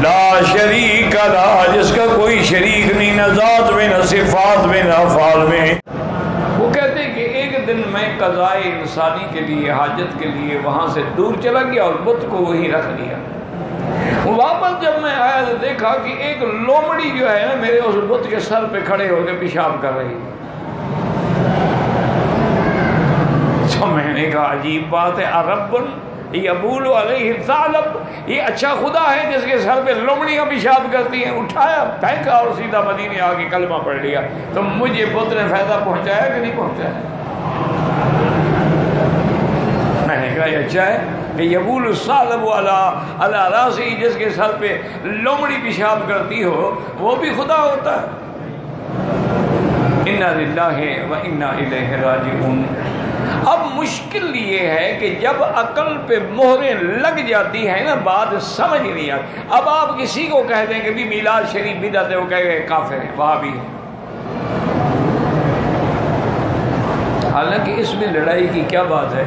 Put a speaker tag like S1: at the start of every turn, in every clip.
S1: لا شریک لہ، جس کا کوئی شریک نہیں، نہ ذات میں نہ صفات میں نہ افعال میں۔ وہ کہتے ہیں کہ ایک دن میں قضائے انسانی کے لیے، حاجت کے لیے وہاں سے دور چلا گیا اور بت کو وہی رکھ دیا۔ واپس جب میں آیا تو دیکھا کہ ایک لومڑی جو ہے نا میرے اس بت کے سر پہ کھڑے ہو کے پیشاب کر رہی ہے۔ تو میں نے کہا عجیب بات ہے، ارب یبول علیہ الثعلب، یہ اچھا خدا ہے جس کے سر پہ لومڑیاں پیشاب کرتی ہیں۔ اٹھایا، پھینکا اور سیدھا مدینے آ کے کلمہ پڑھ لیا۔ تو مجھے بت نے فائدہ پہنچایا کہ نہیں پہنچایا؟ میں نے کہا یہ اچھا ہے کہ یبول الثعلب علی راسی، جس کے سر پہ لومڑی پیشاب کرتی ہو وہ بھی خدا ہوتا ہے۔ انا للہ و انا الیہ راجعون۔ اب مشکل یہ ہے کہ جب عقل پہ مہریں لگ جاتی ہیں نا بات سمجھ نہیں آتی۔ اب آپ کسی کو کہہ دیں کہ بھی میلاد شریف بدعت ہے، وہ کہے گا کافر ہے، وہابی ہے۔ حالانکہ اس میں لڑائی کی کیا بات ہے؟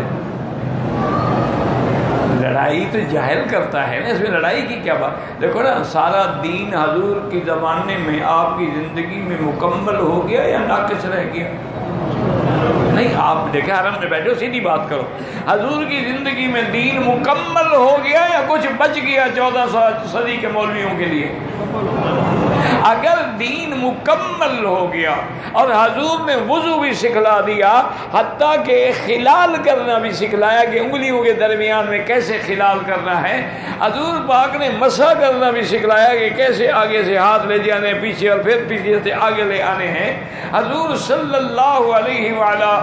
S1: لڑائی تو جاہل کرتا ہے نا، اس میں لڑائی کی کیا بات؟ دیکھو نا، سارا دین حضور کی زمانے میں آپ کی زندگی میں مکمل ہو گیا یا ناقص رہ گیا؟ نہیں، آپ دیکھیں حرم میں بیٹھو، سیدھی بات کرو، حضور کی زندگی میں دین مکمل ہو گیا یا کچھ بچ گیا 14 صدی کے مولویوں کے لیے؟ اگر دین مکمل ہو گیا اور حضور نے وضو بھی سکھلا دیا، حتیٰ کہ خلال کرنا بھی سکھلایا کہ انگلیوں کے درمیان میں کیسے خلال کرنا ہے، حضور پاک نے مسح کرنا بھی سکھلایا کہ کیسے آگے سے ہاتھ لے جانے پیچھے اور پھر پیچھے سے آگے لے آنے ہیں، حضور صلی اللہ علیہ وآلہ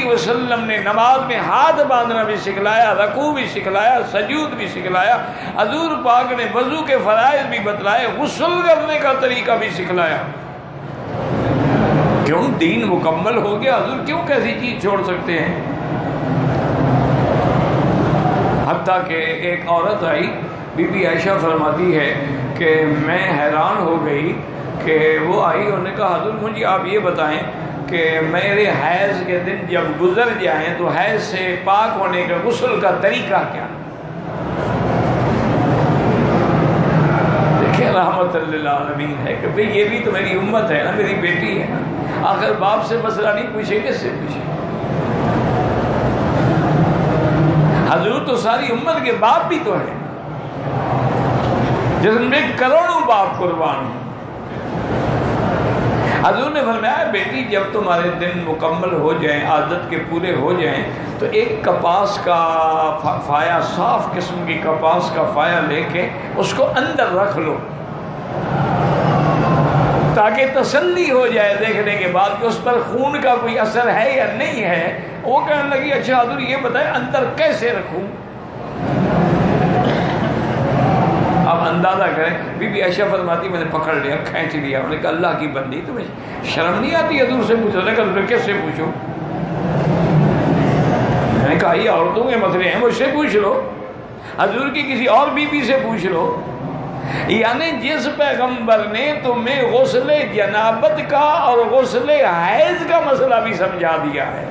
S1: وسلم نے نماز میں ہاتھ باندھنا بھی سکھلایا، رکوع بھی سکھلایا، سجود بھی سکھلایا، حضور پاک نے وضو کے فرائض بھی بتلائے، غسل کرنے کا طریقہ بھی سکھلایا۔ کیوں؟ دین مکمل ہو گیا، حضور کیوں کیسی چیز چھوڑ سکتے ہیں؟ حتیٰ کہ ایک عورت آئی، بی بی عائشہ فرماتی ہے کہ میں حیران ہو گئی کہ وہ آئی، انہوں نے کہا حضور مجھے آپ یہ بتائیں کہ میرے حیض کے دن جب گزر جائیں تو حیض سے پاک ہونے کا غسل کا طریقہ کیا؟ دیکھیں رحمت للعالمین ہے کہ بھئی یہ بھی تو میری امت ہے نا، میری بیٹی ہے نا، آخر باپ سے مسئلہ نہیں پوچھے کس سے پوچھے؟ حضور تو ساری امت کے باپ بھی تو ہیں، جس میں کروڑوں باپ قربان ہیں۔ حضور نے فرمایا بیٹی جب تمہارے دن مکمل ہو جائیں، عادت کے پورے ہو جائیں، تو ایک کپاس کا فایا، صاف قسم کی کپاس کا فایا لے کے اس کو اندر رکھ لو تاکہ تسلی ہو جائے دیکھنے کے بعد کہ اس پر خون کا کوئی اثر ہے یا نہیں ہے۔ وہ کہنے لگی اچھا حضور یہ بتائیں اندر کیسے رکھوں؟ اب اندازہ کریں، بی بی عائشہ فرماتی میں نے پکڑ لیا، کھینچ لیا، انہوں نے کہا اللہ کی بندی تمہیں شرم نہیں آتی حضور سے پوچھو؟ نے کہا کس سے پوچھو؟ میں نے کہا یہ عورتوں کے مسئلے ہیں، مجھ سے پوچھ لو، حضور کی کسی اور بی بی سے پوچھ لو۔ یعنی جس پیغمبر نے تمہیں غسل جنابت کا اور غسل حیض کا مسئلہ بھی سمجھا دیا ہے،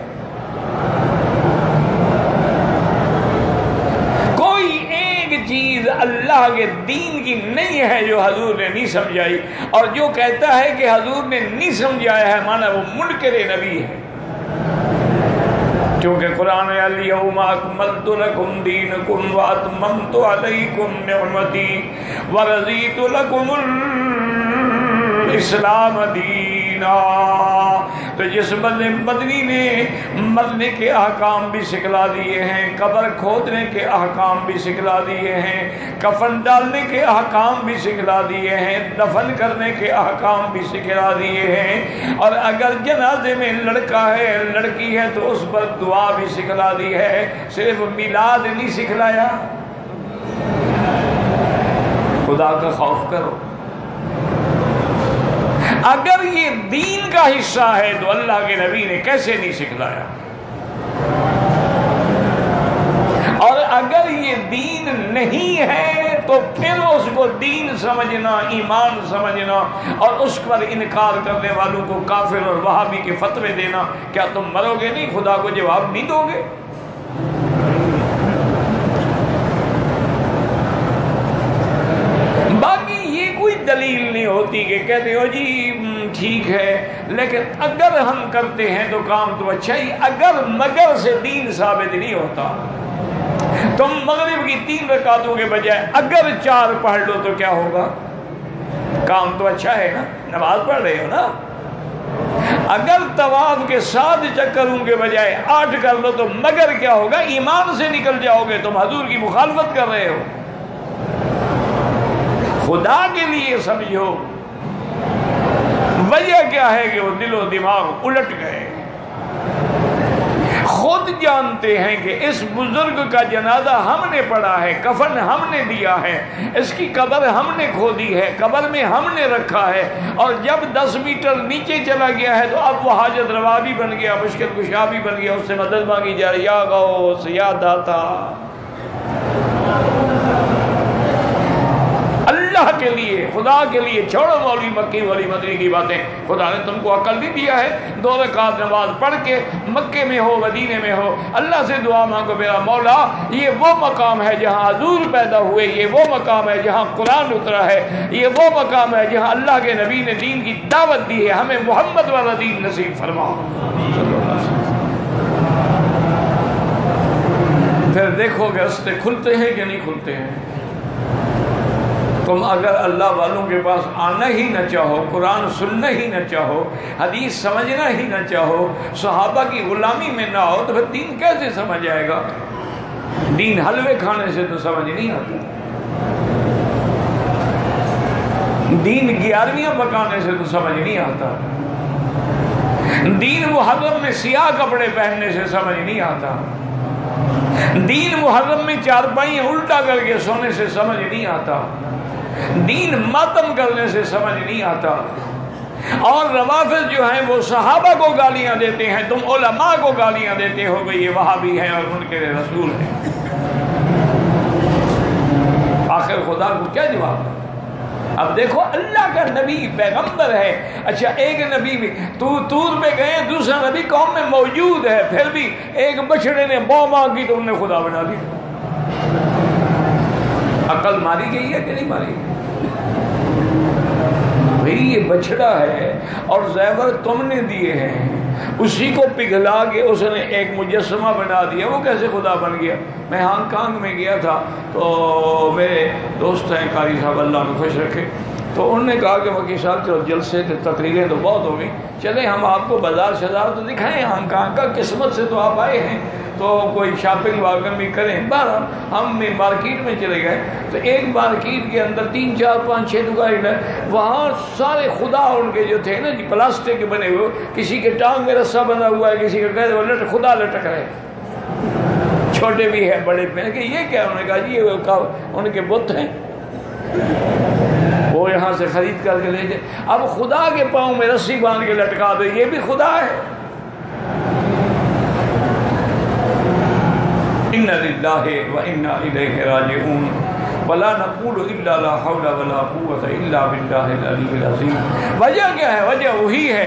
S1: کوئی ایک چیز اللہ کے دین کی نہیں ہے جو حضور نے نہیں سمجھائی، اور جو کہتا ہے کہ حضور نے نہیں سمجھایا ہے مانا وہ منکر نبی ہے، کیونکہ قرآن ہے الیوم اکملت لکم دینکم واتممت علیکم نعمتی ورضیت لکم الاسلام دینا۔ تو جس مدنی نے مرنے کے احکام بھی سکھلا دیے ہیں، قبر کھودنے کے احکام بھی سکھلا دیے ہیں، کفن ڈالنے کے احکام بھی سکھلا دیے ہیں، دفن کرنے کے احکام بھی سکھلا دیے ہیں، اور اگر جنازے میں لڑکا ہے لڑکی ہے تو اس پر دعا بھی سکھلا دی ہے، صرف میلاد نہیں سکھلایا۔ خدا کا خوف کرو، اگر یہ دین کا حصہ ہے تو اللہ کے نبی نے کیسے نہیں سکھلایا؟ اور اگر یہ دین نہیں ہے تو پھر اس کو دین سمجھنا، ایمان سمجھنا اور اس پر انکار کرنے والوں کو کافر اور وہابی کے فتوے دینا، کیا تم مرو گے نہیں؟ خدا کو جواب نہیں دو گے؟ ہوتی کہ کہتے ہو جی ٹھیک ہے لیکن اگر ہم کرتے ہیں تو کام تو اچھا ہی، اگر مگر سے دین ثابت نہیں ہوتا۔ تم مغرب کی 3 رکعتوں کے بجائے اگر 4 پڑھ لو تو کیا ہوگا؟ کام تو اچھا ہے نا، نماز پڑھ رہے ہو نا۔ اگر طواف کے 7 چکروں کے بجائے 8 کر لو تو مگر کیا ہوگا؟ ایمان سے نکل جاؤ گے، تم حضور کی مخالفت کر رہے ہو۔ خدا کے لیے سمجھو وجہ کیا ہے کہ وہ دل و دماغ الٹ گئے۔ خود جانتے ہیں کہ اس بزرگ کا جنازہ ہم نے پڑھا ہے، کفن ہم نے دیا ہے، اس کی قبر ہم نے کھودی ہے، قبر میں ہم نے رکھا ہے، اور جب 10 میٹر نیچے چلا گیا ہے تو اب وہ حاجت روا بھی بن گیا، مشکل کشا بھی بن گیا، اس سے مدد مانگی جا رہی، یا غوث یا داتا۔ اللہ کے لیے، خدا کے لیے چھوڑو مولوی مکی والی مدنی کی باتیں۔ خدا نے تم کو عقل نہیں دیا ہے؟ 2 رکعت نماز پڑھ کے مکے میں ہو مدینے میں ہو، اللہ سے دعا مانگو، میرا مولا یہ وہ مقام ہے جہاں حضور پیدا ہوئے، یہ وہ مقام ہے جہاں قرآن اترا ہے، یہ وہ مقام ہے جہاں اللہ کے نبی نے دین کی دعوت دی ہے، ہمیں محمد والا دین نصیب فرما۔ پھر دیکھو کہ راستے کھلتے ہیں کہ نہیں کھلتے ہیں۔ تم اگر اللہ والوں کے پاس آنا ہی نہ چاہو، قرآن سننا ہی نہ چاہو، حدیث سمجھنا ہی نہ چاہو، صحابہ کی غلامی میں نہ ہو تو پھر دین کیسے سمجھ آئے گا؟ دین حلوے کھانے سے تو سمجھ نہیں آتا، دین 11ویاں پکانے سے تو سمجھ نہیں آتا، دین محرم میں سیاہ کپڑے پہننے سے سمجھ نہیں آتا، دین محرم میں چارپائیاں الٹا کر کے سونے سے سمجھ نہیں آتا، دین ماتم کرنے سے سمجھ نہیں آتا۔ اور روافض جو ہیں وہ صحابہ کو گالیاں دیتے ہیں، تم علماء کو گالیاں دیتے ہو کہ یہ وہابی ہیں اور منکر رسول ہیں۔ آخر خدا کو کیا جواب ہے؟ اب دیکھو اللہ کا نبی پیغمبر ہے، اچھا ایک نبی بھی تور میں گئے، دوسرا نبی قوم میں موجود ہے، پھر بھی ایک بچڑے نے بو مانگی تو انہیں خدا بنا دی۔ عقل ماری گئی ہے کہ نہیں ماری؟ بھئی یہ بچڑا ہے اور زیور تم نے دیے ہیں، اسی کو پگھلا کے اس نے ایک مجسمہ بنا دیا، وہ کیسے خدا بن گیا؟ میں ہانگ کانگ میں گیا تھا تو میرے دوست ہیں قاری صاحب، اللہ کو خوش رکھے، تو انہوں نے کہا کہ وکیل صاحب چلو جلسے تقریریں تو بہت ہو گئی، چلیں ہم آپ کو بازار شزار تو دکھائیں ہانگ کانگ کا، قسمت سے تو آپ آئے ہیں تو کوئی شاپنگ واپنگ بھی کریں۔ بہرحال ہم مارکیٹ میں چلے گئے تو ایک مارکیٹ کے اندر 3 4 5 6 دکانیں، وہاں سارے خدا ان کے جو تھے نا جی پلاسٹک کے بنے ہوئے، کسی کے ٹانگ میں رسہ بنا ہوا ہے، کسی کا خدا لٹک رہے، چھوٹے بھی ہیں بڑے بھی ہیں، کہ یہ کیا؟ انہوں نے کہا جی یہ ان کے بت ہیں، وہ یہاں سے خرید کر کے لے جائے۔ اب خدا کے پاؤں میں رسی باندھ کے لٹکا دے، یہ بھی خدا ہے؟ ان للہ و انا الیہ راجعون ولا نقول الا لا حول ولا قوة الا باللہ العلی العظیم۔ وجہ کیا ہے؟ وجہ وہی ہے